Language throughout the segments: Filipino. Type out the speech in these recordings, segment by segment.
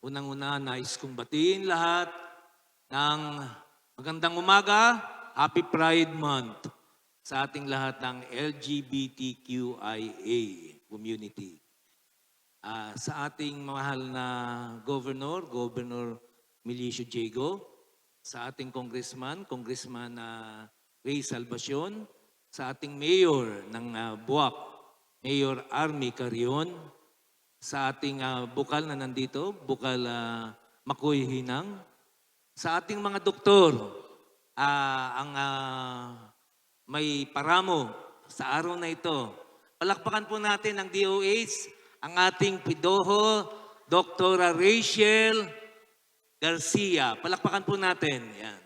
Unang-una, nais kong batiin lahat ng magandang umaga, Happy Pride Month sa ating lahat ng LGBTQIA community. Sa ating mahal na Governor Milicio Diego, sa ating Congressman Ray Salvacion, sa ating Mayor ng Buwak, Mayor Army Carion, sa ating bukal na nandito, bukal Makoy Hinang, sa ating mga doktor, ang may paramo sa araw na ito. Palakpakan po natin ang DOH, ang ating Pidoho, Dr. Rachel Garcia. Palakpakan po natin. Yan.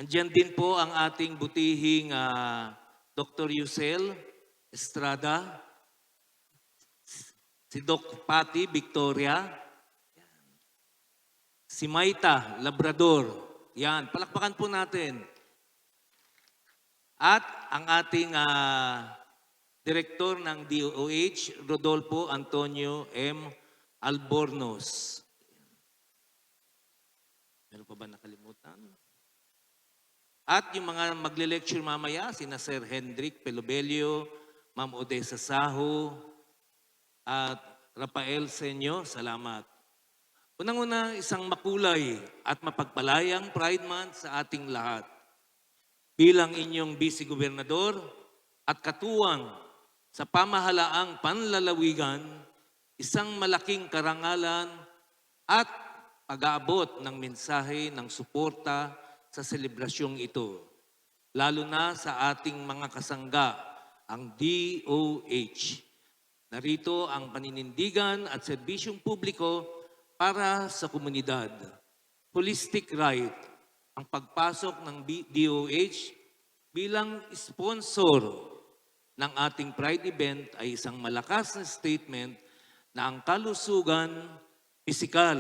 Andiyan din po ang ating butihing Dr. Yusel Estrada, si Doc Patty Victoria, si Maita Labrador. Yan, palakpakan po natin. At ang ating direktor ng DOH, Rodolfo Antonio M. Albornoz. Meron pa ba nakalimutan? At yung mga magle-lecture mamaya, sina Sir Hendrik Pelobelio, Ma'am Odessa Saho, at Rafael Senyo, salamat. Unang-una, isang makulay at mapagpalayang Pride Month sa ating lahat. Bilang inyong Vice Gobernador at katuwang sa pamahalaang panlalawigan, isang malaking karangalan at pag-aabot ng mensahe ng suporta sa selebrasyong ito, lalo na sa ating mga kasangga, ang DOH. Narito ang paninindigan at serbisyong publiko para sa komunidad. Holistic right, ang pagpasok ng DOH bilang sponsor ng ating Pride event ay isang malakas na statement na ang kalusugan, pisikal,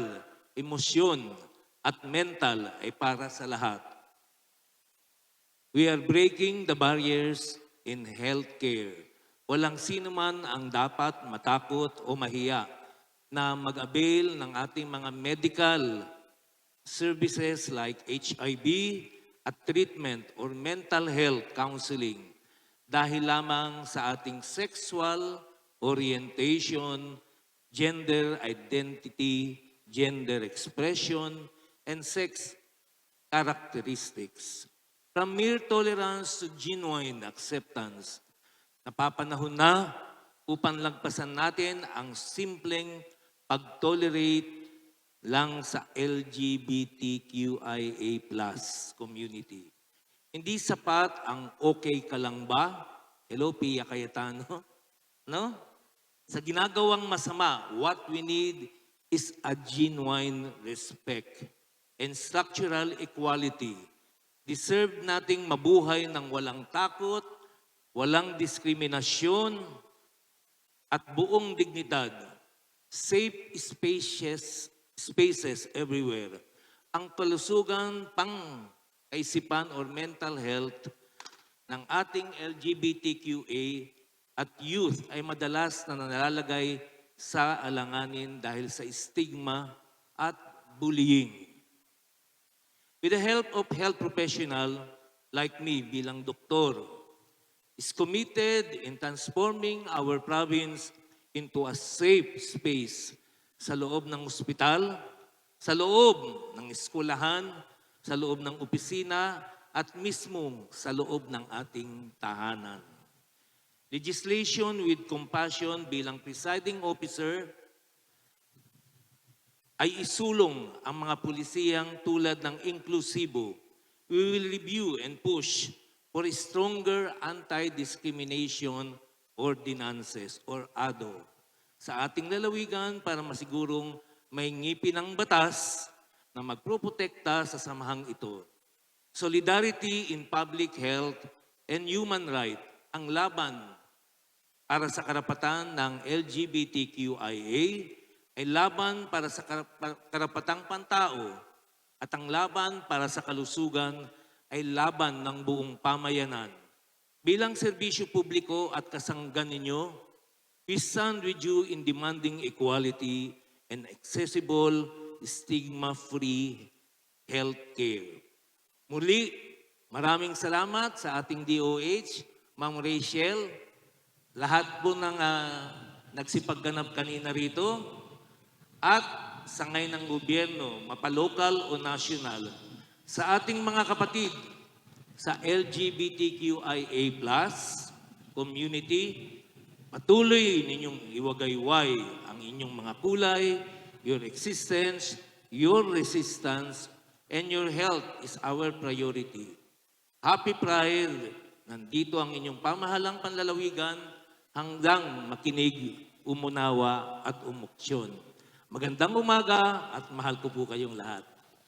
emosyon, at mental ay para sa lahat. We are breaking the barriers in healthcare. Walang sino man ang dapat matakot o mahiya na mag-avail ng ating mga medical services like HIV at treatment or mental health counseling dahil lamang sa ating sexual orientation, gender identity, gender expression, and sex characteristics. From mere tolerance to genuine acceptance, napapanahon na upang lagpasan natin ang simpleng pag-tolerate lang sa LGBTQIA+ community. Hindi sapat ang okay ka lang ba? Hello, Pia Cayetano. No? Sa ginagawang masama, what we need is a genuine respect and structural equality. Deserve nating mabuhay ng walang takot, walang diskriminasyon, at buong dignidad. Safe spaces everywhere. Ang kalusugan pang-kaisipan or mental health ng ating LGBTQA at youth ay madalas na nalalagay sa alanganin dahil sa stigma at bullying. With the help of health professional like me bilang doktor, is committed in transforming our province into a safe space sa loob ng ospital, sa loob ng eskwelahan, sa loob ng opisina, at mismo sa loob ng ating tahanan. Legislation with compassion bilang presiding officer ay isulong ang mga pulisiyang tulad ng inklusibo. We will review and push for stronger anti-discrimination ordinances or ADO sa ating lalawigan para masigurong may ngipin ng batas na magproprotekta sa samahang ito. Solidarity in public health and human right, ang laban para sa karapatan ng LGBTQIA ay laban para sa karapatang pantao at ang laban para sa kalusugan ay laban ng buong pamayanan. Bilang serbisyo publiko at kasanggan ninyo, We stand with you in demanding equality and accessible, stigma-free healthcare. Muli, maraming salamat sa ating DOH, Ma'am Rachel, lahat po ng nagsipagganap kanina rito, at sangay ng gobyerno, mapalokal o national, sa ating mga kapatid sa LGBTQIA+ community, patuloy ninyong iwagayway ang inyong mga kulay, your existence, your resistance, and your health is our priority. Happy Pride! Nandito ang inyong pamahalang panlalawigan hanggang makinig, umunawa at umuksyon. Magandang umaga at mahal ko po kayong lahat.